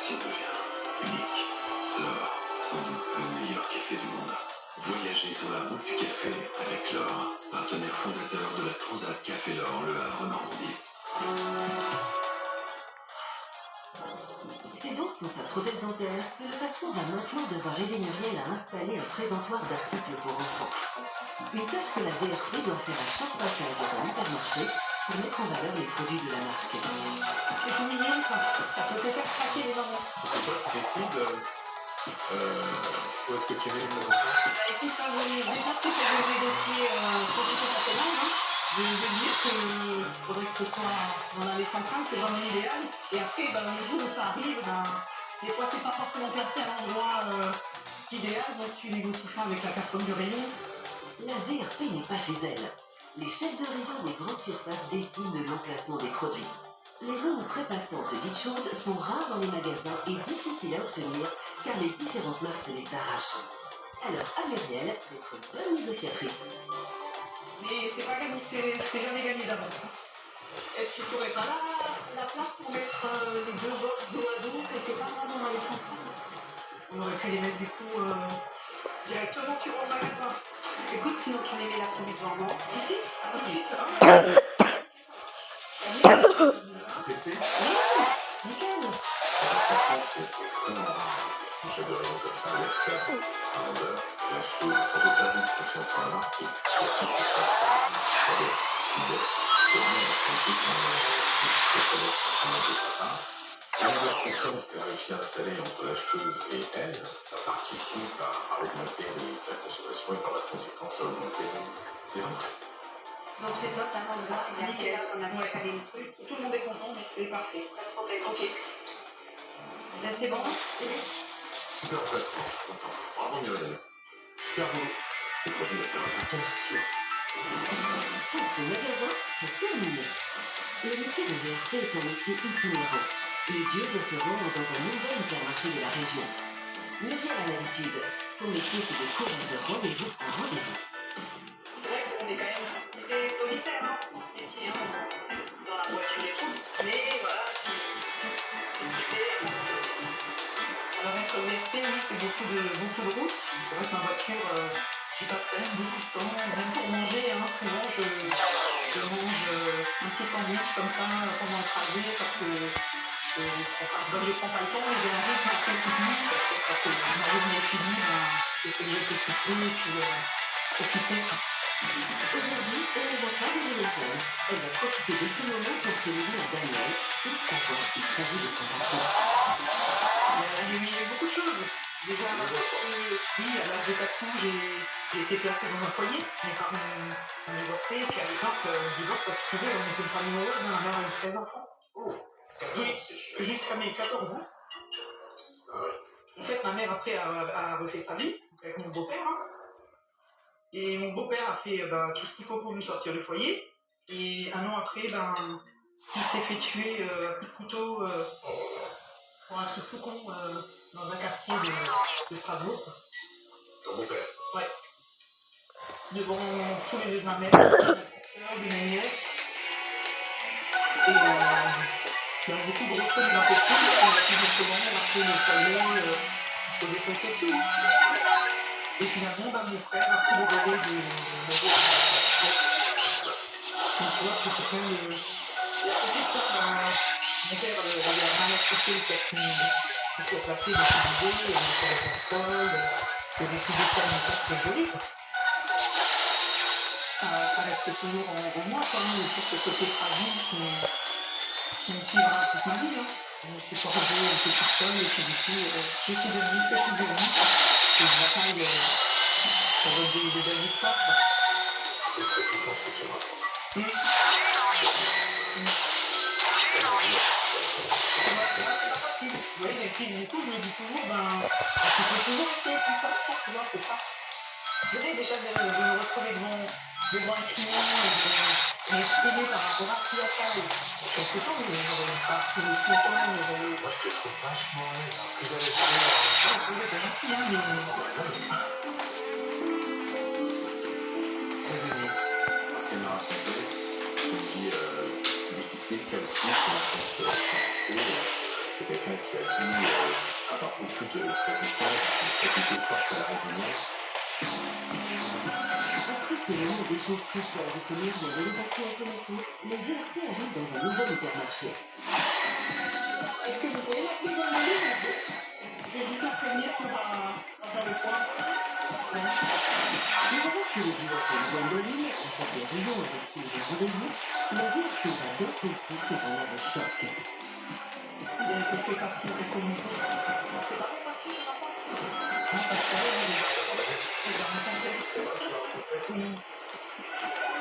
quartier devient unique. L'or, sans doute le meilleur café du monde. Voyagez sur la route du café avec l'or, partenaire fondateur de la Transat Café L'Or Le Havre Normandie. C'est donc sur sa prothèse dentaire que le patron va maintenant devoir aider Muriel à installer un présentoir d'articles pour enfants. Une tâche que la VRP doit faire à chaque passage dans un hypermarché pour mettre en valeur les produits de la marque. C'est tout mignon ça. Ça peut te faire craquer les mamans. C'est toi qui décides où est-ce que tu mets les présentations? Bah écoute, ça, déjà que tu fais des dossiers pour tout ça fait mal, hein. Je veux dire qu'il faudrait que ce soit dans l'allée centrale, c'est vraiment l'idéal. Et après, bah, le jour où ça arrive, bah, des fois c'est pas forcément placé à l'endroit idéal, donc tu négocies ça avec la personne du rayon. La VRP n'est pas chez elle. Les chefs de rayon des grandes surfaces décident de l'emplacement des produits. Les zones très passantes dites chaudes sont rares dans les magasins et difficiles à obtenir car les différentes marques se les arrachent. Alors à Muriel d'être une bonne négociatrice. Mais c'est pas gagné, c'est jamais gagné d'avance. Est-ce que tu n'aurais pas la place pour mettre les deux box dos à dos quelque part là dans l'allée centrale? On aurait pu les mettre du coup directement sur le magasin. Écoute, sinon tu les mets là provisoirement. Ici, à côté. C'était Nickel. Franchement, c'est extrêmement chef de rayon comme ça, laisse faire un vendeur, la chose, ça veut pas dire confiance en la marque, et surtout qui passe par des fidèles, c'est vraiment la santé, c'est très bien de sa part. La nouvelle confiance qu'elle a réussi à installer entre l'acheteuse et elle, ça participe à augmenter la consommation et par la conséquence à augmenter les ventes. Donc c'est top, hein, nickel, on a bien calé le truc, tout le monde est content, donc c'est parfait. Pas de problème, ok. Ça c'est bon? Super placement, je suis content. Bravo Muriel. Super beau. C'est promis de faire un carton, c'est sûr. Pour ce magasin, c'est terminé. Le métier de VRP est un métier itinérant et Dieu doit se rendre dans un nouvel hypermarché de la région. Muriel a l'habitude. Son métier, c'est de courir de rendez-vous en rendez-vous. C'est vrai qu'on est quand même très solitaire hein, dans ce métier, hein, dans la voiture et tout. Mais voilà, alors être VFP, oui, c'est beaucoup de route. C'est vrai que ma voiture, j'y passe quand même beaucoup de temps. Même pour manger, hein, souvent je mange un petit sandwich comme ça pendant le trajet parce que je prends pas le temps et j'ai un rythme assez soutenu parce que quand ma journée est finie, je sais que je peux souffler et puis profiter. Aujourd'hui, elle ne va pas déjeuner seule. Elle va profiter de ce moment pour se livrer à Daniel, sans savoir qu'il s'agit de son patron. Il y a eu beaucoup de choses. Déjà, oui, à l'âge de 4 ans, j'ai été placée dans un foyer. Mes parents ont divorcé. Et puis à l'époque, le divorce, ça se faisait. On était une famille heureuse, on avait 13 enfants. Oui, jusqu'à mes 14 ans. En fait, ma mère, après, a refait sa vie, donc avec mon beau-père. Hein. Et mon beau-père a fait tout ce qu'il faut pour nous sortir du foyer. Et un an après, il s'est fait tuer à coups de couteau pour un truc tout con dans un quartier de Strasbourg. Ton beau-père. Ouais. Devant tous les yeux de ma mère, de ma nièce. Et donc, du coup, grosse chose impossible. On a pu justement marquer le foyer, se poser plein de questions. Et finalement, mon frère a pris le relais de mon beau-père. Donc, tu vois, c'était quand même c'était ça. Mon père avait mal accepté le fait qu'il soit placé dans ses idées, il était avec l'alcool, il y avait tout des formes, ça c'était joli. Quoi. Ça reste toujours en moi, quand même, tout ce côté fragile qui me suivra toute ma vie. Hein. Je me suis forgée un peu toute seule et puis du coup, je suis devenue ce que je suis devenue. Et je bataille avec des belles victoires. Quoi. C'est très touchant ce que tu racontes. C'est pas facile. Oui, et puis du coup, je me dis toujours, tu peux toujours essayer de t'en sortir, tu vois, c'est ça. Je dirais déjà de me retrouver devant un client et de m'exprimer par rapport à ci, à ça. Et quelque temps, j'aurais pas pris le temps, Moi, je te trouve vachement plus à l'aise. c'est gentil, hein, mais... Très aimé. Parce qu'elle m'a raconté une vie difficile, chaotique, dans le sens santé, c'est quelqu'un qui a dû avoir beaucoup de résistance, une faculté forte à la résilience. Après ce moment d'échange crucial de commerce dans l'évacuation automatique, les VRP arrivent dans un nouvel hypermarché. Est-ce que vous pouvez m'appeler Gwendoline? Je vais juste la prévenir qu'on va faire le point. Nous avons que le directeur Gwendoline, à chaque rayon avec qui il est rendez-vous, la VRP va d'un seul coup faire un arrêt choc. Il y a quelques papiers de communiquer. C'est pas reparti, c'est pas ça? Non, parce que c'est dans mon conseil. Oui.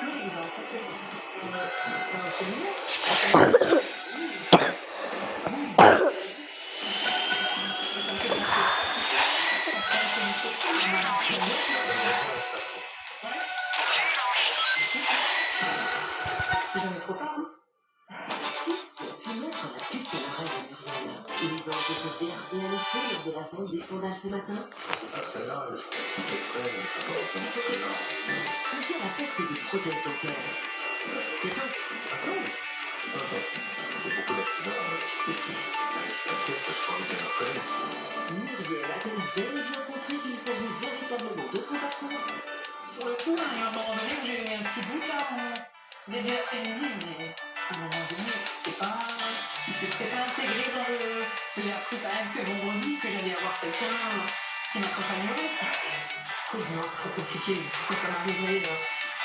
Oui, ils ont fait. C'est mignon. J'en ai trop tard, hein? Puis mettre la puce à l'oreille à Muriel. Les anges de ce VRP à l'effet lors de la vente des scandales ce matin. Celle-là, je suis plutôt près, mais c'est pas autant. Ou bien la perte des prothèses dentaires. Il y a beaucoup d'accidents successifs. Je suis inquiet parce que je crois que je me reconnaisse. Muriel a-t-elle bel et bien compris qu'il s'agit véritablement de son patron? Sur le coup, il y a un moment donné où j'ai eu un petit doute là, en début d'après-midi, mais à un moment donné, c'est pas. Il s'est très bien intégré dans le. J'ai appris quand même que vendredi, que j'allais avoir quelqu'un qui m'accompagnerait. Du coup, je me lance trop compliqué. Quand ça m'arriverait de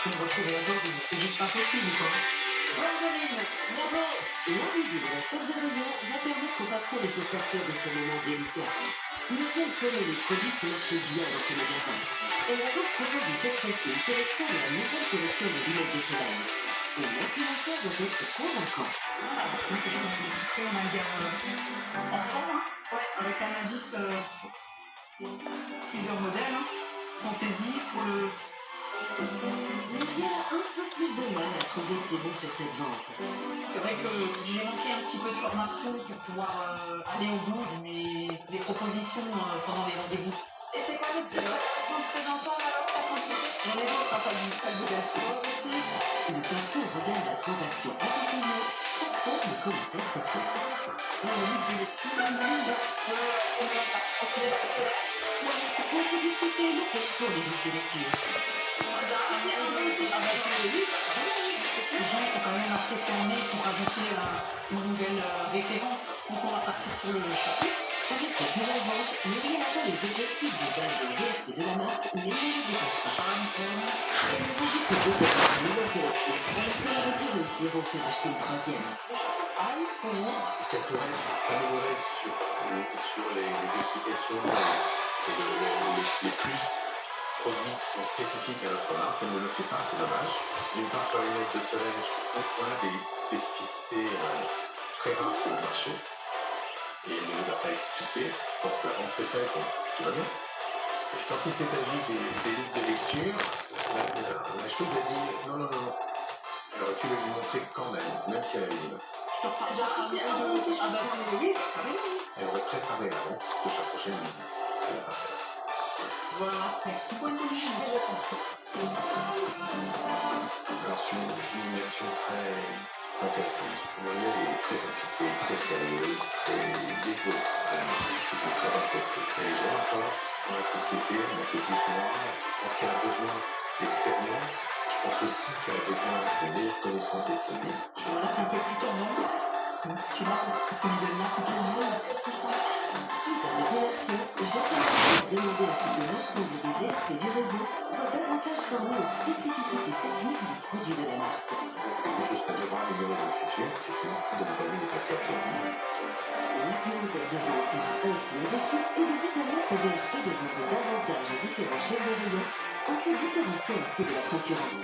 me retrouver à bord, c'est juste pas possible quoi. Gwendoline, bonjour! L'arrivée de la chef de rayon va permettre au patron de se sortir de ce moment délicat. Muriel connaît les produits qui marchent bien dans ce magasin. Elle a donc proposé cette fois-ci une sélection de la nouvelle collection de lunettes de soleil. Son influenceur doit être convaincant. Ah, j'ai pris un magasin enfant, hein, ouais, avec un indice plusieurs modèles, hein. Fantaisie pour le. Muriel a un peu plus de mal à trouver ses mots sur cette vente. C'est vrai que j'ai manqué un petit peu de formation pour pouvoir aller au bout de mes propositions pendant les rendez-vous. Et c'est quoi les plus intéressantes présentoirs alors ta quantité? J'en ai d'autres, hein, pas de modèle sport aussi. Le patron regarde la transaction attentivement, chaque fois le commentaire cette fois. Oui, on peut dire que c'est le pire pour les livres de lecture. Les gens sont quand même assez fermés pour ajouter une nouvelle référence. Donc on va partir sur le chapitre. Avec cette nouvelle vente, Muriel atteint les objectifs de base de VRP de la marque, mais ne les dépasse pas. Elle rajoute peut-être une nouvelle collection, avec qui elle aurait pu réussir à en faire acheter une troisième. Qu'elle pourrait s'améliorer sur les explications et les plus produits qui sont spécifiques à notre marque. Elle ne le fait pas, c'est dommage. D'une part, sur les lunettes de soleil, je trouve qu'on a des spécificités très rares sur le marché. Et elle ne les a pas expliquées. Donc la vente s'est faite, donc tout va bien. Et puis quand il s'est agi des livres de lecture, l'acheteuse a dit non. Elle aurait pu le lui montrer quand même si elle avait une. C'est genre un petit un bon petit Ah bah changement. c'est oui, carrément. Elle aurait préparé la vente de sa prochaine visite. Elle l'a pas fait. Voilà, merci Gwendoline. Mais je t'en prie. Alors c'est une animation très intéressante. Muriel est très impliquée, très sérieuse, très dévouée. C'est une très bonne portée. Elle est jeune encore dans la société, elle n'a que 12 mois. Je pense qu'elle a besoin d'expérience. Je pense aussi qu'elle a besoin de meilleure connaissance des produits. Voilà, c'est un peu plus tendance. Tu vois, c'est une belle marque qui Suite à cette élection, Jacques a demandé à ce que l'ensemble des VRP du réseau soit davantage formé aux spécificités techniques du produit de la marque. C'est quelque chose qu'on devra améliorer dans le futur, c'est que de l'évaluer les facteurs produits. La clientèle de vente sera ainsi enrichie et devrait permettre aux VRP de vendre davantage aux différents chefs de rayon en se différenciant aussi de la concurrence.